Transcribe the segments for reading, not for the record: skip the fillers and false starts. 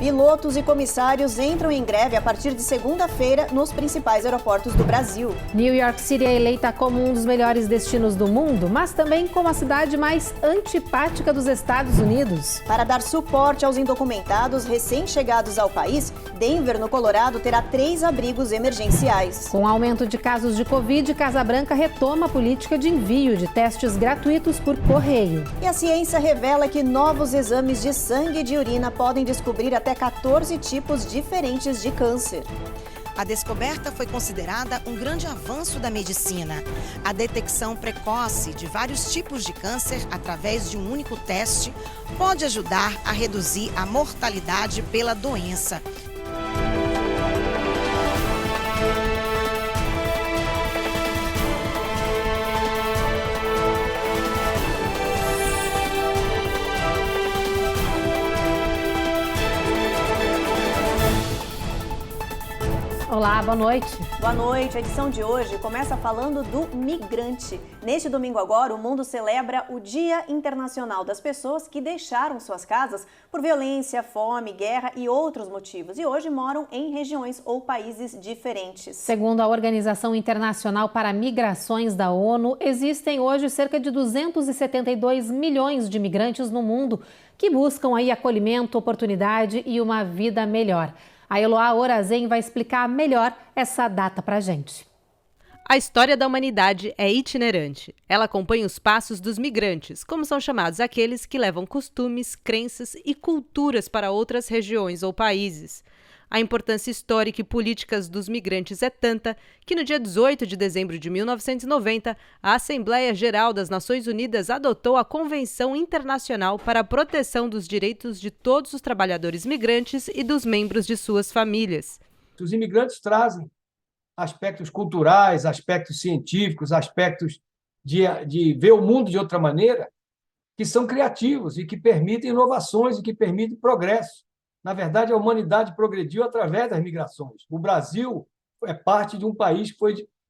Pilotos e comissários entram em greve a partir de segunda-feira nos principais aeroportos do Brasil. New York City é eleita como um dos melhores destinos do mundo, mas também como a cidade mais antipática dos Estados Unidos. Para dar suporte aos indocumentados recém-chegados ao país, Denver, no Colorado, terá 3 abrigos emergenciais. Com o aumento de casos de Covid, Casa Branca retoma a política de envio de testes gratuitos por correio. E a ciência revela que novos exames de sangue e de urina podem descobrir até 14 tipos diferentes de câncer. A descoberta foi considerada um grande avanço da medicina. A detecção precoce de vários tipos de câncer através de um único teste pode ajudar a reduzir a mortalidade pela doença. Olá, boa noite. Boa noite. A edição de hoje começa falando do migrante. Neste domingo agora, o mundo celebra o Dia Internacional das Pessoas que deixaram suas casas por violência, fome, guerra e outros motivos e hoje moram em regiões ou países diferentes. Segundo a Organização Internacional para Migrações da ONU, existem hoje cerca de 272 milhões de migrantes no mundo que buscam aí acolhimento, oportunidade e uma vida melhor. A Eloá Orazen vai explicar melhor essa data pra gente. A história da humanidade é itinerante. Ela acompanha os passos dos migrantes, como são chamados aqueles que levam costumes, crenças e culturas para outras regiões ou países. A importância histórica e política dos migrantes é tanta que no dia 18 de dezembro de 1990, a Assembleia Geral das Nações Unidas adotou a Convenção Internacional para a Proteção dos Direitos de Todos os Trabalhadores Migrantes e dos membros de suas famílias. Os imigrantes trazem aspectos culturais, aspectos científicos, aspectos de ver o mundo de outra maneira, que são criativos e que permitem inovações e que permitem progresso. Na verdade, a humanidade progrediu através das migrações. O Brasil é parte de um país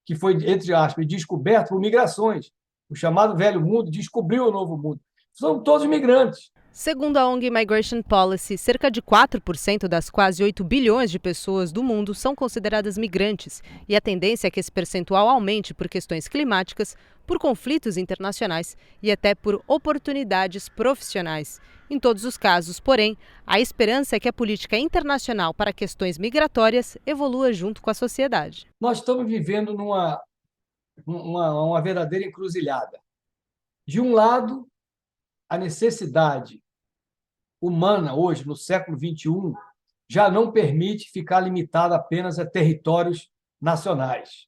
que foi entre aspas, descoberto por migrações. O chamado Velho Mundo descobriu o Novo Mundo. São todos migrantes. Segundo a ONG Migration Policy, cerca de 4% das quase 8 bilhões de pessoas do mundo são consideradas migrantes, e a tendência é que esse percentual aumente por questões climáticas, por conflitos internacionais e até por oportunidades profissionais. Em todos os casos, porém, a esperança é que a política internacional para questões migratórias evolua junto com a sociedade. Nós estamos vivendo uma verdadeira encruzilhada. De um lado, a necessidade humana hoje, no século XXI, já não permite ficar limitada apenas a territórios nacionais.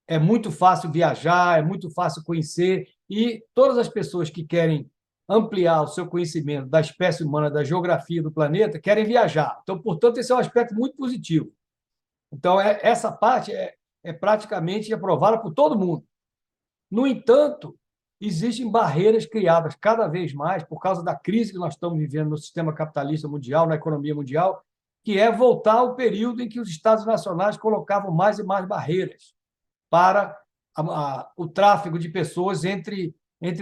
É muito fácil viajar, é muito fácil conhecer, e todas as pessoas que querem ampliar o seu conhecimento da espécie humana, da geografia do planeta, querem viajar. Então, portanto, esse é um aspecto muito positivo. Então, essa parte é praticamente aprovada por todo mundo. No entanto, existem barreiras criadas cada vez mais por causa da crise que nós estamos vivendo no sistema capitalista mundial, na economia mundial, que é voltar ao período em que os Estados nacionais colocavam mais e mais barreiras para o tráfego de pessoas entre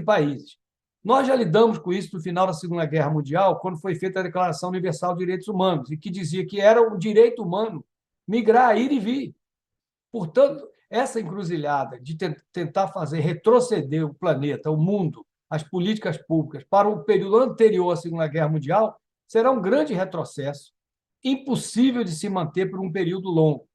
países. Nós já lidamos com isso no final da Segunda Guerra Mundial, quando foi feita a Declaração Universal de Direitos Humanos, e que dizia que era um direito humano migrar, ir e vir. Portanto, essa encruzilhada de tentar fazer retroceder o planeta, o mundo, as políticas públicas para o período anterior à Segunda Guerra Mundial será um grande retrocesso, impossível de se manter por um período longo.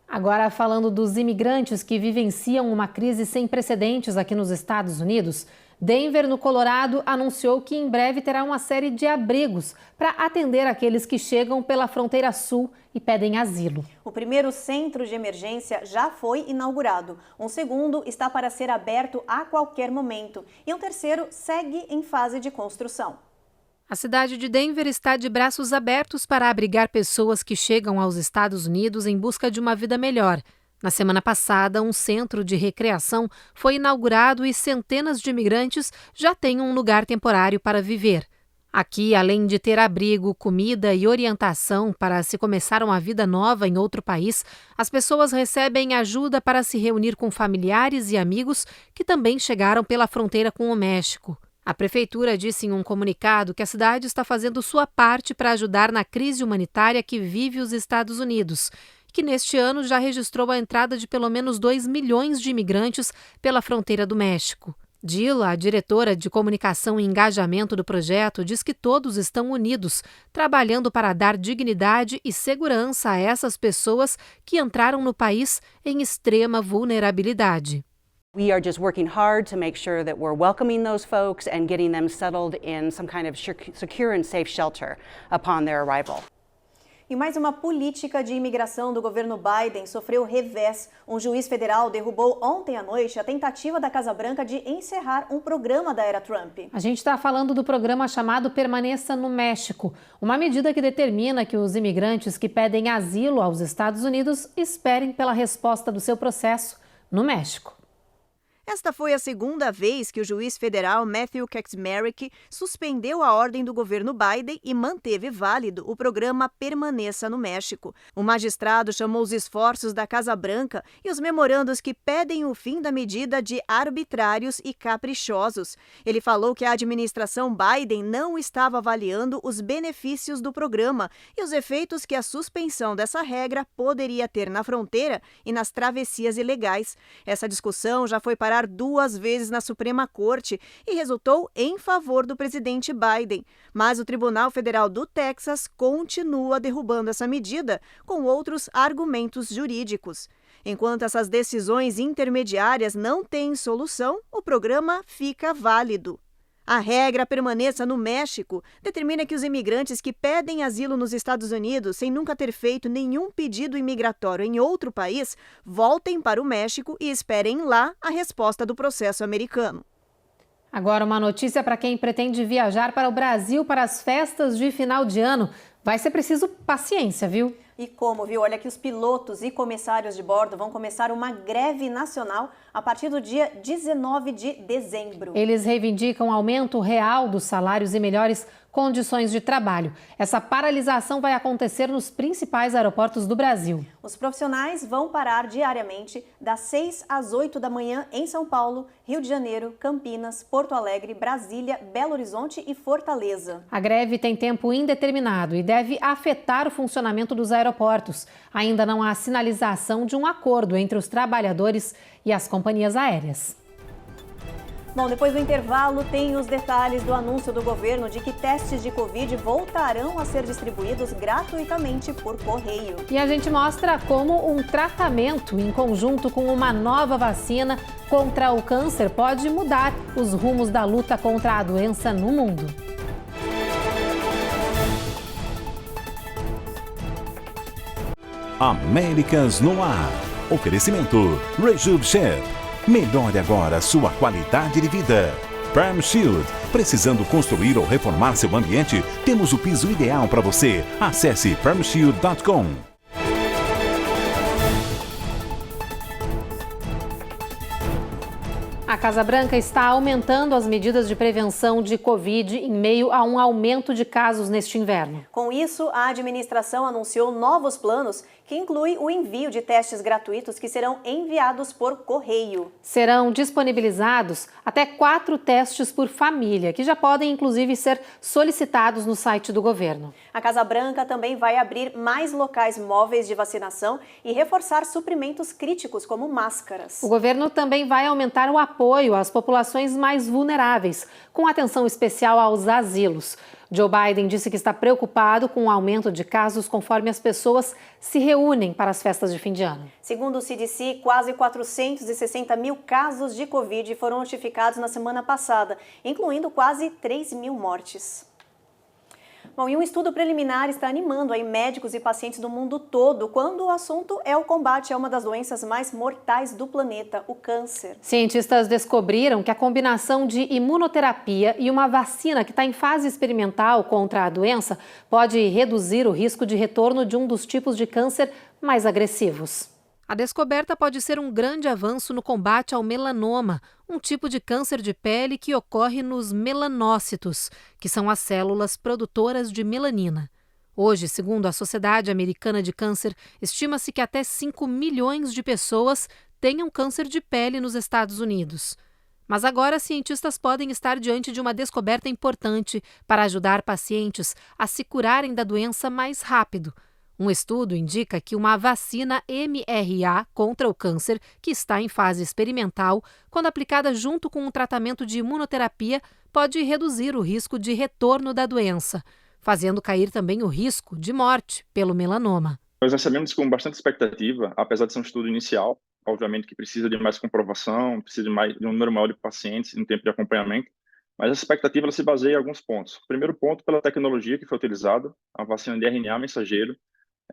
Agora, falando dos imigrantes que vivenciam uma crise sem precedentes aqui nos Estados Unidos, Denver, no Colorado, anunciou que em breve terá uma série de abrigos para atender aqueles que chegam pela fronteira sul e pedem asilo. O primeiro centro de emergência já foi inaugurado. Um segundo está para ser aberto a qualquer momento. E um terceiro segue em fase de construção. A cidade de Denver está de braços abertos para abrigar pessoas que chegam aos Estados Unidos em busca de uma vida melhor. Na semana passada, um centro de recreação foi inaugurado e centenas de imigrantes já têm um lugar temporário para viver. Aqui, além de ter abrigo, comida e orientação para se começar uma vida nova em outro país, as pessoas recebem ajuda para se reunir com familiares e amigos que também chegaram pela fronteira com o México. A prefeitura disse em um comunicado que a cidade está fazendo sua parte para ajudar na crise humanitária que vive os Estados Unidos, que neste ano já registrou a entrada de pelo menos 2 milhões de imigrantes pela fronteira do México. Dila, a diretora de comunicação e engajamento do projeto, diz que todos estão unidos, trabalhando para dar dignidade e segurança a essas pessoas que entraram no país em extrema vulnerabilidade. We are just working hard to make sure that we're welcoming those folks and getting them settled in some kind of secure and safe shelter upon their arrival. E mais uma política de imigração do governo Biden sofreu revés. Um juiz federal derrubou ontem à noite a tentativa da Casa Branca de encerrar um programa da era Trump. A gente está falando do programa chamado Permaneça no México, uma medida que determina que os imigrantes que pedem asilo aos Estados Unidos esperem pela resposta do seu processo no México. Esta foi a segunda vez que o juiz federal Matthew Kaczmarek suspendeu a ordem do governo Biden e manteve válido o programa Permaneça no México. O magistrado chamou os esforços da Casa Branca e os memorandos que pedem o fim da medida de arbitrários e caprichosos. Ele falou que a administração Biden não estava avaliando os benefícios do programa e os efeitos que a suspensão dessa regra poderia ter na fronteira e nas travessias ilegais. Essa discussão já foi parar 2 vezes na Suprema Corte e resultou em favor do presidente Biden. Mas o Tribunal Federal do Texas continua derrubando essa medida com outros argumentos jurídicos. Enquanto essas decisões intermediárias não têm solução, o programa fica válido. A regra Permaneça no México determina que os imigrantes que pedem asilo nos Estados Unidos sem nunca ter feito nenhum pedido imigratório em outro país voltem para o México e esperem lá a resposta do processo americano. Agora uma notícia para quem pretende viajar para o Brasil para as festas de final de ano. Vai ser preciso paciência, viu? E como, viu? Olha que os pilotos e comissários de bordo vão começar uma greve nacional a partir do dia 19 de dezembro. Eles reivindicam aumento real dos salários e melhores condições de trabalho. Essa paralisação vai acontecer nos principais aeroportos do Brasil. Os profissionais vão parar diariamente das 6 às 8 da manhã em São Paulo, Rio de Janeiro, Campinas, Porto Alegre, Brasília, Belo Horizonte e Fortaleza. A greve tem tempo indeterminado e deve afetar o funcionamento dos aeroportos. Ainda não há sinalização de um acordo entre os trabalhadores e as companhias aéreas. Bom, depois do intervalo tem os detalhes do anúncio do governo de que testes de Covid voltarão a ser distribuídos gratuitamente por correio. E a gente mostra como um tratamento em conjunto com uma nova vacina contra o câncer pode mudar os rumos da luta contra a doença no mundo. Américas no Ar. Oferecimento Rejuve Chef. Melhore agora sua qualidade de vida. Perm Shield. Precisando construir ou reformar seu ambiente? Temos o piso ideal para você. Acesse permshield.com. A Casa Branca está aumentando as medidas de prevenção de Covid em meio a um aumento de casos neste inverno. Com isso, a administração anunciou novos planos que incluem o envio de testes gratuitos que serão enviados por correio. Serão disponibilizados até 4 testes por família, que já podem inclusive ser solicitados no site do governo. A Casa Branca também vai abrir mais locais móveis de vacinação e reforçar suprimentos críticos como máscaras. O governo também vai aumentar o apoio às populações mais vulneráveis, com atenção especial aos asilos. Joe Biden disse que está preocupado com o aumento de casos conforme as pessoas se reúnem para as festas de fim de ano. Segundo o CDC, quase 460 mil casos de Covid foram notificados na semana passada, incluindo quase 3 mil mortes. Bom, e um estudo preliminar está animando aí médicos e pacientes do mundo todo quando o assunto é o combate a uma das doenças mais mortais do planeta, o câncer. Cientistas descobriram que a combinação de imunoterapia e uma vacina que está em fase experimental contra a doença pode reduzir o risco de retorno de um dos tipos de câncer mais agressivos. A descoberta pode ser um grande avanço no combate ao melanoma, um tipo de câncer de pele que ocorre nos melanócitos, que são as células produtoras de melanina. Hoje, segundo a Sociedade Americana de Câncer, estima-se que até 5 milhões de pessoas tenham câncer de pele nos Estados Unidos. Mas agora cientistas podem estar diante de uma descoberta importante para ajudar pacientes a se curarem da doença mais rápido. Um estudo indica que uma vacina mRNA contra o câncer, que está em fase experimental, quando aplicada junto com um tratamento de imunoterapia, pode reduzir o risco de retorno da doença, fazendo cair também o risco de morte pelo melanoma. Nós recebemos com bastante expectativa, apesar de ser um estudo inicial, obviamente que precisa de mais comprovação, precisa de um número maior de pacientes em tempo de acompanhamento, mas essa expectativa ela se baseia em alguns pontos. O primeiro ponto, pela tecnologia que foi utilizada, a vacina de RNA mensageiro,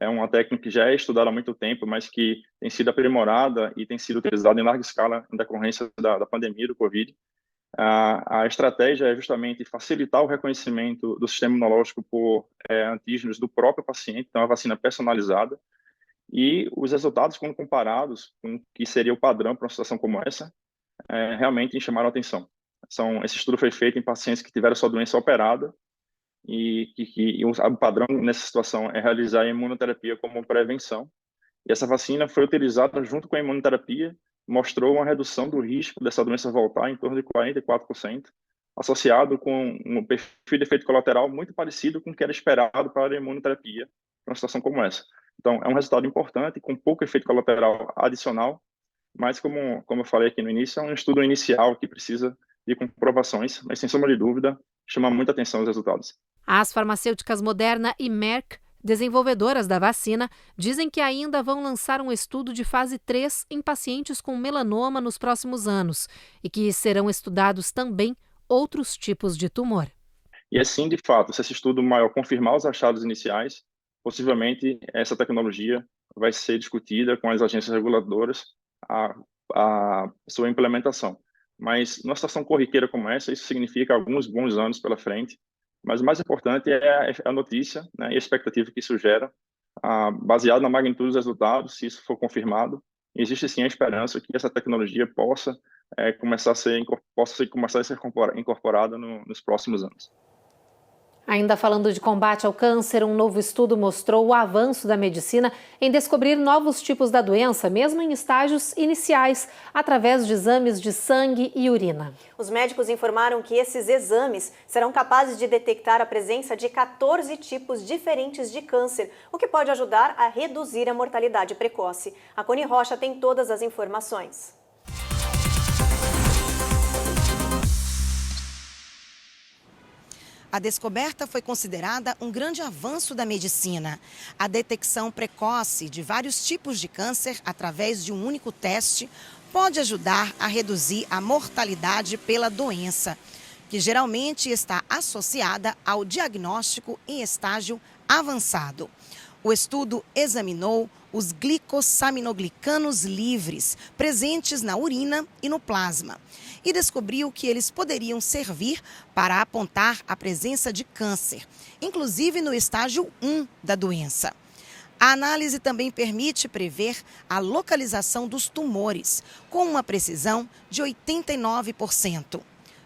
é uma técnica que já é estudada há muito tempo, mas que tem sido aprimorada e tem sido utilizada em larga escala em decorrência da pandemia do Covid. A estratégia é justamente facilitar o reconhecimento do sistema imunológico por antígenos do próprio paciente, então a vacina personalizada, e os resultados, quando comparados com o que seria o padrão para uma situação como essa, realmente chamaram a atenção. Esse estudo foi feito em pacientes que tiveram sua doença operada, e o padrão nessa situação é realizar a imunoterapia como prevenção. E essa vacina foi utilizada junto com a imunoterapia, mostrou uma redução do risco dessa doença voltar em torno de 44%, associado com um perfil de efeito colateral muito parecido com o que era esperado para a imunoterapia para uma situação como essa. Então, é um resultado importante, com pouco efeito colateral adicional, mas como eu falei aqui no início, é um estudo inicial que precisa de comprovações, mas sem sombra de dúvida, chama muita atenção os resultados. As farmacêuticas Moderna e Merck, desenvolvedoras da vacina, dizem que ainda vão lançar um estudo de fase 3 em pacientes com melanoma nos próximos anos e que serão estudados também outros tipos de tumor. E assim, de fato, se esse estudo maior confirmar os achados iniciais, possivelmente essa tecnologia vai ser discutida com as agências reguladoras a sua implementação. Mas numa situação corriqueira como essa, isso significa alguns bons anos pela frente. Mas o mais importante é a notícia, né, e a expectativa que isso gera, baseado na magnitude dos resultados, se isso for confirmado, existe sim a esperança que essa tecnologia possa começar a ser incorporada nos próximos anos. Ainda falando de combate ao câncer, um novo estudo mostrou o avanço da medicina em descobrir novos tipos da doença, mesmo em estágios iniciais, através de exames de sangue e urina. Os médicos informaram que esses exames serão capazes de detectar a presença de 14 tipos diferentes de câncer, o que pode ajudar a reduzir a mortalidade precoce. A Coni Rocha tem todas as informações. A descoberta foi considerada um grande avanço da medicina. A detecção precoce de vários tipos de câncer através de um único teste pode ajudar a reduzir a mortalidade pela doença, que geralmente está associada ao diagnóstico em estágio avançado. O estudo examinou os glicosaminoglicanos livres presentes na urina e no plasma e descobriu que eles poderiam servir para apontar a presença de câncer, inclusive no estágio 1 da doença. A análise também permite prever a localização dos tumores, com uma precisão de 89%.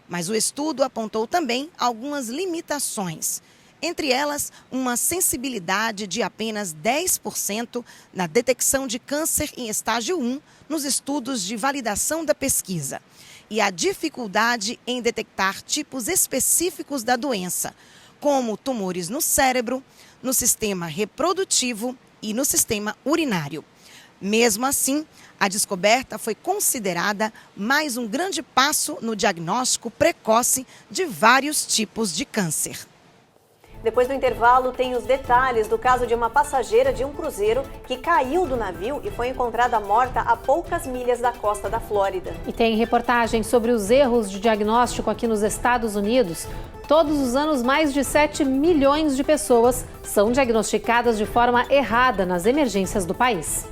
Mas o estudo apontou também algumas limitações, entre elas uma sensibilidade de apenas 10% na detecção de câncer em estágio 1 nos estudos de validação da pesquisa e a dificuldade em detectar tipos específicos da doença, como tumores no cérebro, no sistema reprodutivo e no sistema urinário. Mesmo assim, a descoberta foi considerada mais um grande passo no diagnóstico precoce de vários tipos de câncer. Depois do intervalo, tem os detalhes do caso de uma passageira de um cruzeiro que caiu do navio e foi encontrada morta a poucas milhas da costa da Flórida. E tem reportagem sobre os erros de diagnóstico aqui nos Estados Unidos. Todos os anos, mais de 7 milhões de pessoas são diagnosticadas de forma errada nas emergências do país.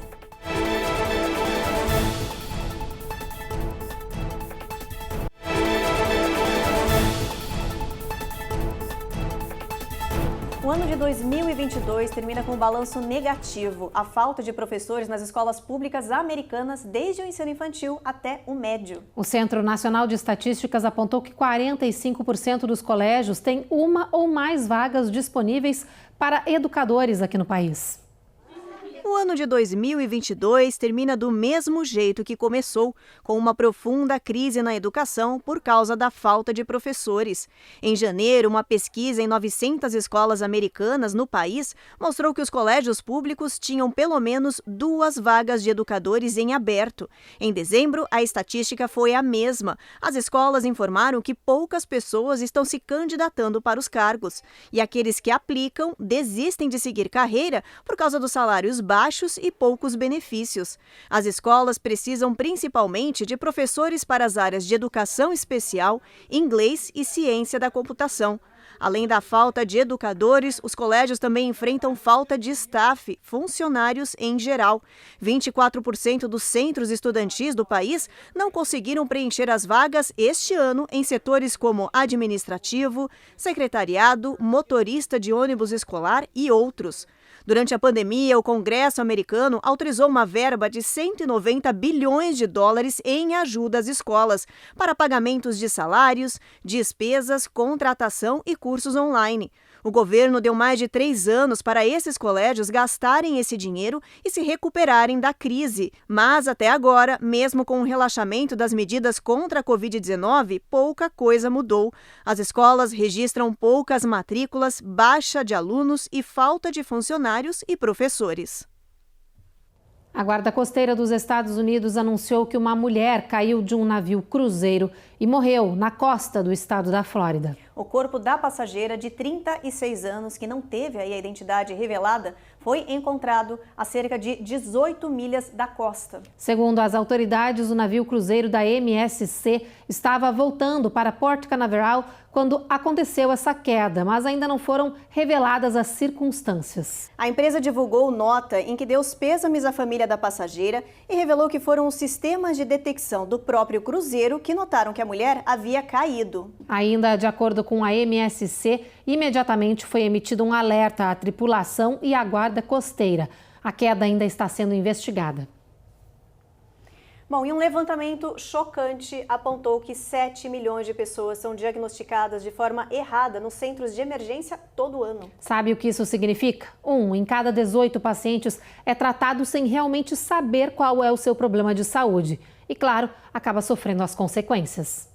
O ano de 2022 termina com um balanço negativo. A falta de professores nas escolas públicas americanas, desde o ensino infantil até o médio. O Centro Nacional de Estatísticas apontou que 45% dos colégios têm uma ou mais vagas disponíveis para educadores aqui no país. O O ano de 2022 termina do mesmo jeito que começou, com uma profunda crise na educação por causa da falta de professores. Em janeiro, uma pesquisa em 900 escolas americanas no país mostrou que os colégios públicos tinham pelo menos 2 vagas de educadores em aberto. Em dezembro, a estatística foi a mesma. As escolas informaram que poucas pessoas estão se candidatando para os cargos. E aqueles que aplicam desistem de seguir carreira por causa dos salários baixos e poucos benefícios. As escolas precisam principalmente de professores para as áreas de educação especial, inglês e ciência da computação. Além da falta de educadores, os colégios também enfrentam falta de staff, funcionários em geral. 24% dos centros estudantis do país não conseguiram preencher as vagas este ano em setores como administrativo, secretariado, motorista de ônibus escolar e outros. Durante a pandemia, o Congresso americano autorizou uma verba de 190 bilhões de dólares em ajuda às escolas para pagamentos de salários, despesas, contratação e cursos online. O governo deu mais de 3 anos para esses colégios gastarem esse dinheiro e se recuperarem da crise. Mas, até agora, mesmo com o relaxamento das medidas contra a Covid-19, pouca coisa mudou. As escolas registram poucas matrículas, baixa de alunos e falta de funcionários e professores. A Guarda Costeira dos Estados Unidos anunciou que uma mulher caiu de um navio cruzeiro e morreu na costa do estado da Flórida. O corpo da passageira de 36 anos, que não teve a identidade revelada, foi encontrado a cerca de 18 milhas da costa. Segundo as autoridades, o navio cruzeiro da MSC estava voltando para Port Canaveral quando aconteceu essa queda, mas ainda não foram reveladas as circunstâncias. A empresa divulgou nota em que deu os pêsames à família da passageira e revelou que foram os sistemas de detecção do próprio cruzeiro que notaram que a mulher havia caído. Ainda de acordo com a MSC, imediatamente foi emitido um alerta à tripulação e à guarda costeira. A queda ainda está sendo investigada. Bom, e um levantamento chocante apontou que 7 milhões de pessoas são diagnosticadas de forma errada nos centros de emergência todo ano. Sabe o que isso significa? 1 em cada 18 pacientes é tratado sem realmente saber qual é o seu problema de saúde. E, claro, acaba sofrendo as consequências.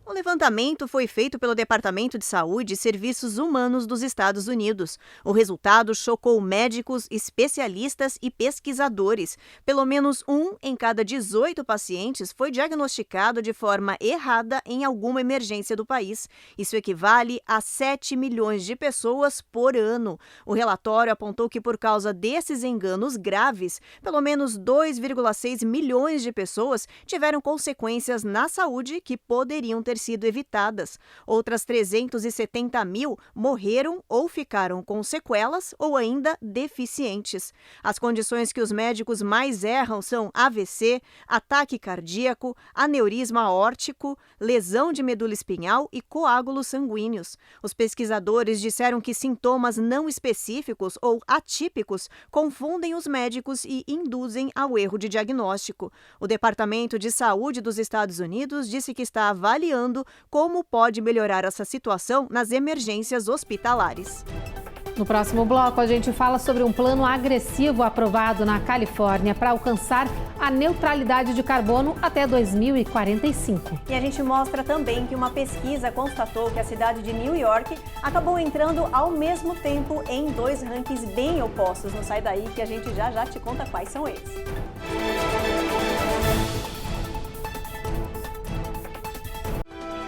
O levantamento foi feito pelo Departamento de Saúde e Serviços Humanos dos Estados Unidos. O resultado chocou médicos, especialistas e pesquisadores. Pelo menos 1 em cada 18 pacientes foi diagnosticado de forma errada em alguma emergência do país. Isso equivale a 7 milhões de pessoas por ano. O relatório apontou que, por causa desses enganos graves, pelo menos 2,6 milhões de pessoas tiveram consequências na saúde que poderiam ter sido evitadas. Outras 370 mil morreram ou ficaram com sequelas ou ainda deficientes. As condições que os médicos mais erram são AVC, ataque cardíaco, aneurisma aórtico, lesão de medula espinhal e coágulos sanguíneos. Os pesquisadores disseram que sintomas não específicos ou atípicos confundem os médicos e induzem ao erro de diagnóstico. O Departamento de Saúde dos Estados Unidos disse que está avaliando como pode melhorar essa situação nas emergências hospitalares. No próximo bloco, a gente fala sobre um plano agressivo aprovado na Califórnia para alcançar a neutralidade de carbono até 2045. E a gente mostra também que uma pesquisa constatou que a cidade de New York acabou entrando ao mesmo tempo em 2 rankings bem opostos. Não sai daí que a gente já te conta quais são eles.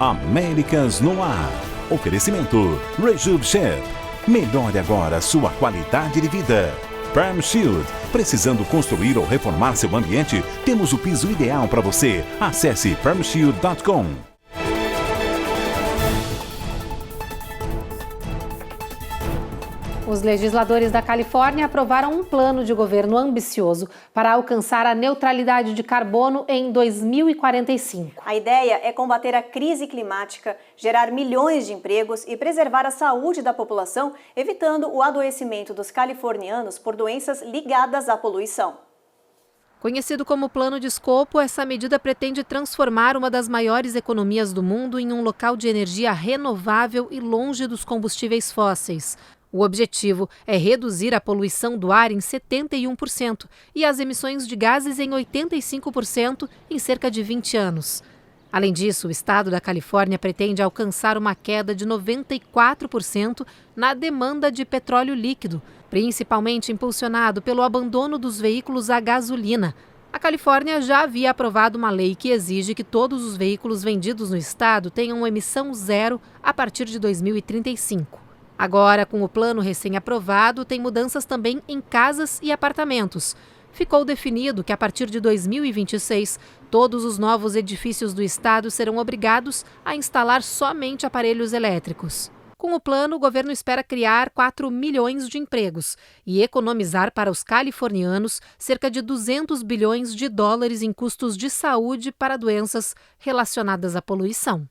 Américas no Ar. Oferecimento Rejub Chef. Melhore agora sua qualidade de vida. Prime Shield. Precisando construir ou reformar seu ambiente? Temos o piso ideal para você. Acesse primeshield.com. Os legisladores da Califórnia aprovaram um plano de governo ambicioso para alcançar a neutralidade de carbono em 2045. A ideia é combater a crise climática, gerar milhões de empregos e preservar a saúde da população, evitando o adoecimento dos californianos por doenças ligadas à poluição. Conhecido como Plano de Escopo, essa medida pretende transformar uma das maiores economias do mundo em um local de energia renovável e longe dos combustíveis fósseis. O objetivo é reduzir a poluição do ar em 71% e as emissões de gases em 85% em cerca de 20 anos. Além disso, o estado da Califórnia pretende alcançar uma queda de 94% na demanda de petróleo líquido, principalmente impulsionado pelo abandono dos veículos a gasolina. A Califórnia já havia aprovado uma lei que exige que todos os veículos vendidos no estado tenham emissão zero a partir de 2035. Agora, com o plano recém-aprovado, tem mudanças também em casas e apartamentos. Ficou definido que, a partir de 2026, todos os novos edifícios do estado serão obrigados a instalar somente aparelhos elétricos. Com o plano, o governo espera criar 4 milhões de empregos e economizar para os californianos cerca de 200 bilhões de dólares em custos de saúde para doenças relacionadas à poluição.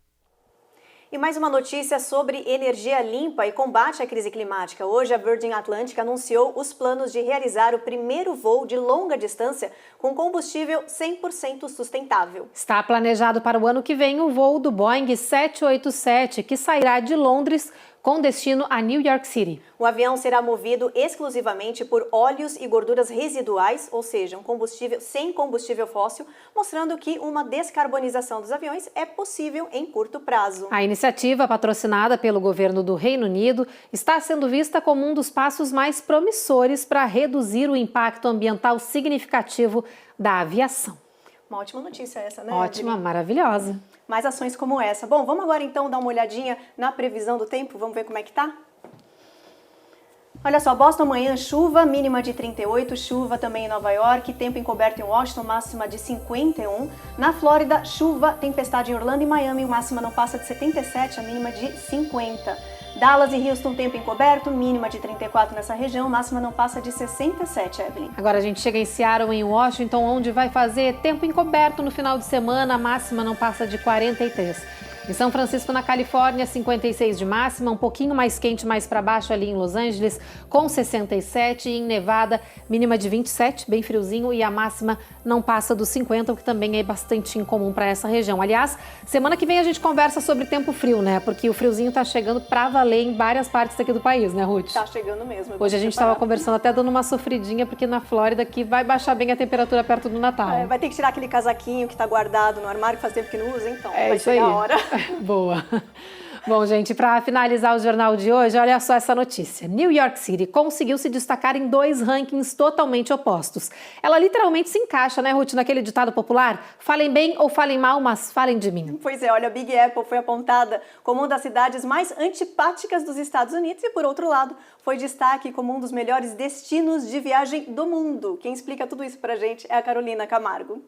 E mais uma notícia sobre energia limpa e combate à crise climática. Hoje, a Virgin Atlantic anunciou os planos de realizar o primeiro voo de longa distância com combustível 100% sustentável. Está planejado para o ano que vem o voo do Boeing 787, que sairá de Londres com destino a New York City. O avião será movido exclusivamente por óleos e gorduras residuais, ou seja, um combustível sem combustível fóssil, mostrando que uma descarbonização dos aviões é possível em curto prazo. A iniciativa, patrocinada pelo governo do Reino Unido, está sendo vista como um dos passos mais promissores para reduzir o impacto ambiental significativo da aviação. Uma ótima notícia essa, né? Ótima, maravilhosa. Mais ações como essa. Bom, vamos agora então dar uma olhadinha na previsão do tempo. Vamos ver como é que tá? Olha só, Boston amanhã chuva, mínima de 38, chuva também em Nova York, tempo encoberto em Washington, máxima de 51. Na Flórida, chuva, tempestade em Orlando e Miami, máxima não passa de 77, a mínima de 50. Dallas e Houston, tempo encoberto, mínima de 34 nessa região, máxima não passa de 67, Evelyn. Agora a gente chega em Seattle, em Washington, onde vai fazer tempo encoberto no final de semana, a máxima não passa de 43. Em São Francisco, na Califórnia, 56 de máxima, um pouquinho mais quente mais para baixo ali em Los Angeles, com 67. E em Nevada, mínima de 27, bem friozinho, e a máxima não passa dos 50, o que também é bastante incomum para essa região. Aliás, semana que vem a gente conversa sobre tempo frio, né? Porque o friozinho tá chegando para valer em várias partes aqui do país, né, Ruth? Tá chegando mesmo. Hoje a gente estava conversando até dando uma sofridinha, porque na Flórida aqui vai baixar bem a temperatura perto do Natal. Vai ter que tirar aquele casaquinho que tá guardado no armário, que faz tempo que não usa, então vai chegar a hora. Boa. Bom, gente, para finalizar o jornal de hoje, olha só essa notícia. New York City conseguiu se destacar em 2 rankings totalmente opostos. Ela literalmente se encaixa, né, Ruth, naquele ditado popular? Falem bem ou falem mal, mas falem de mim. Pois é, olha, a Big Apple foi apontada como uma das cidades mais antipáticas dos Estados Unidos e, por outro lado, foi destaque como um dos melhores destinos de viagem do mundo. Quem explica tudo isso pra gente é a Carolina Camargo.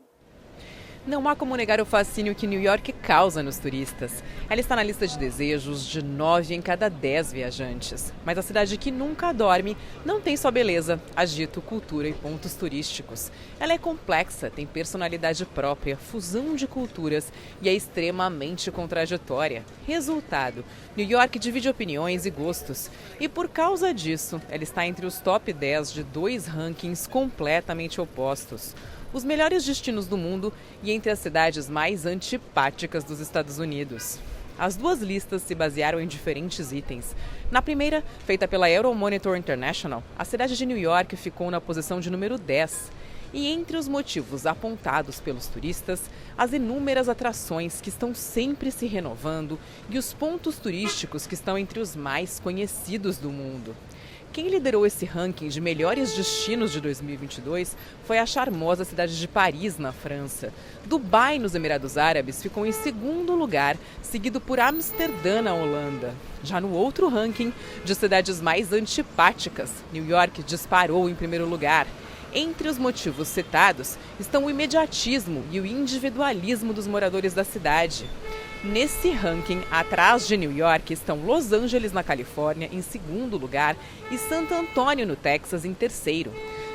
Não há como negar o fascínio que New York causa nos turistas. Ela está na lista de desejos de 9 em cada 10 viajantes. Mas a cidade que nunca dorme não tem só beleza, agito, cultura e pontos turísticos. Ela é complexa, tem personalidade própria, fusão de culturas e é extremamente contraditória. Resultado, New York divide opiniões e gostos. E por causa disso, ela está entre os top 10 de 2 rankings completamente opostos. Os melhores destinos do mundo e entre as cidades mais antipáticas dos Estados Unidos. As 2 listas se basearam em diferentes itens. Na primeira, feita pela Euromonitor International, a cidade de New York ficou na posição de número 10. E entre os motivos apontados pelos turistas, as inúmeras atrações que estão sempre se renovando e os pontos turísticos que estão entre os mais conhecidos do mundo. Quem liderou esse ranking de melhores destinos de 2022 foi a charmosa cidade de Paris, na França. Dubai, nos Emirados Árabes, ficou em 2º lugar, seguido por Amsterdã, na Holanda. Já no outro ranking de cidades mais antipáticas, New York disparou em 1º lugar. Entre os motivos citados estão o imediatismo e o individualismo dos moradores da cidade. Nesse ranking, atrás de New York, estão Los Angeles, na Califórnia, em 2º lugar e Santo Antônio, no Texas, em 3º.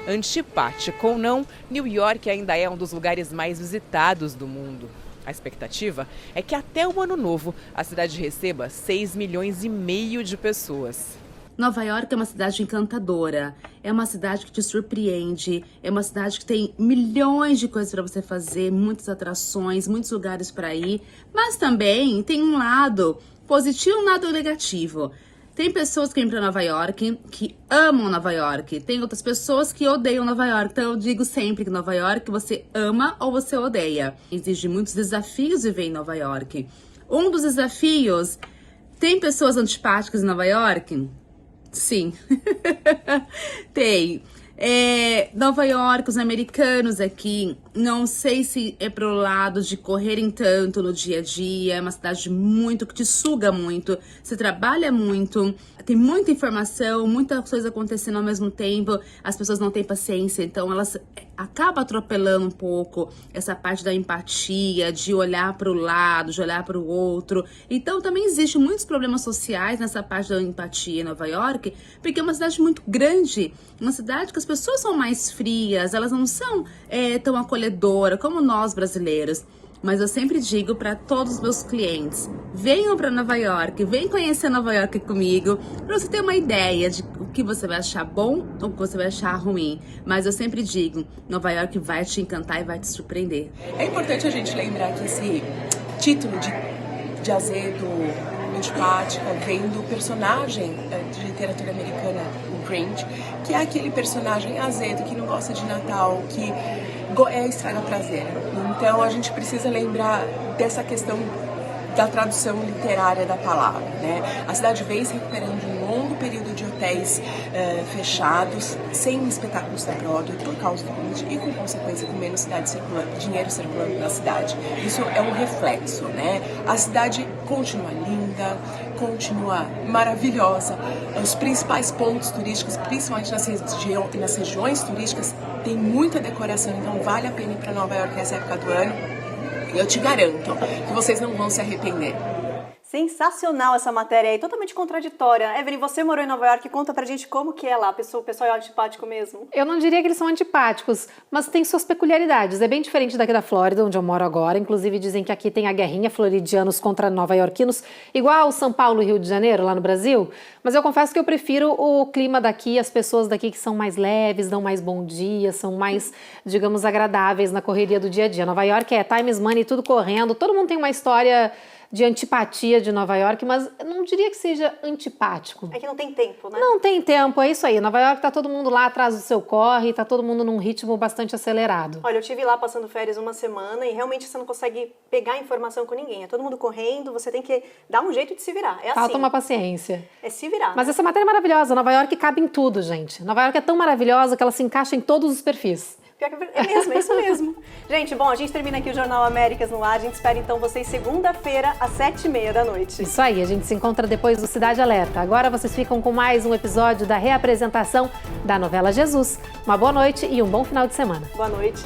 Antipático ou não, New York ainda é um dos lugares mais visitados do mundo. A expectativa é que até o ano novo a cidade receba 6,5 milhões de pessoas. Nova York é uma cidade encantadora, é uma cidade que te surpreende, é uma cidade que tem milhões de coisas para você fazer, muitas atrações, muitos lugares para ir, mas também tem um lado positivo e um lado negativo. Tem pessoas que vêm para Nova York que amam Nova York. Tem outras pessoas que odeiam Nova York. Então eu digo sempre que Nova York você ama ou você odeia. Exige muitos desafios viver em Nova York. Um dos desafios, tem pessoas antipáticas em Nova York? Sim. Tem. Nova York, os americanos aqui, não sei se é pro lado de correrem tanto no dia a dia, é uma cidade muito, que te suga muito, você trabalha muito, tem muita informação, muita coisa acontecendo ao mesmo tempo, as pessoas não têm paciência, então elas acabam atropelando um pouco essa parte da empatia, de olhar para o lado, de olhar para o outro. Então também existem muitos problemas sociais nessa parte da empatia em Nova York, porque é uma cidade muito grande, uma cidade que as pessoas são mais frias, elas não são tão acolhedoras como nós brasileiros. Mas eu sempre digo para todos os meus clientes, venham para Nova York, venham conhecer Nova York comigo, para você ter uma ideia de o que você vai achar bom ou o que você vai achar ruim. Mas eu sempre digo, Nova York vai te encantar e vai te surpreender. É importante a gente lembrar que esse título de azedo, antipática, vem do personagem de literatura americana, o Grinch, que é aquele personagem azedo que não gosta de Natal, que estraga prazer. Então a gente precisa lembrar dessa questão da tradução literária da palavra, né? A cidade vem se recuperando de um longo período de hotéis fechados, sem espetáculos da Broadway por causa do Covid e com consequência com menos dinheiro circulando na cidade. Isso é um reflexo, né? A cidade continua linda, continua maravilhosa. Os principais pontos turísticos, principalmente nas regiões turísticas, tem muita decoração, então vale a pena ir para Nova York nessa época do ano. Eu te garanto que vocês não vão se arrepender. Sensacional essa matéria aí, totalmente contraditória. Evelyn, você morou em Nova York, conta pra gente como que é lá, o pessoal é antipático mesmo? Eu não diria que eles são antipáticos, mas tem suas peculiaridades. É bem diferente daqui da Flórida, onde eu moro agora. Inclusive dizem que aqui tem a guerrinha floridianos contra nova-iorquinos, igual São Paulo e Rio de Janeiro, lá no Brasil. Mas eu confesso que eu prefiro o clima daqui, as pessoas daqui que são mais leves, dão mais bom dia, são mais, digamos, agradáveis na correria do dia a dia. Nova York é Times Money, tudo correndo, todo mundo tem uma história de antipatia de Nova York, mas eu não diria que seja antipático. É que não tem tempo, né? Não tem tempo, é isso aí. Nova York tá todo mundo lá atrás do seu corre, tá todo mundo num ritmo bastante acelerado. Olha, eu estive lá passando férias uma semana e realmente você não consegue pegar informação com ninguém. É todo mundo correndo, você tem que dar um jeito de se virar. É assim. Falta uma paciência. É se virar. Mas essa matéria é maravilhosa. Nova York cabe em tudo, gente. Nova York é tão maravilhosa que ela se encaixa em todos os perfis. Pior que é mesmo, é isso mesmo. Gente, bom, a gente termina aqui o Jornal Américas no ar. A gente espera então vocês segunda-feira às 7h30 da noite. Isso aí, a gente se encontra depois do Cidade Alerta. Agora vocês ficam com mais um episódio da reapresentação da novela Jesus. Uma boa noite e um bom final de semana. Boa noite.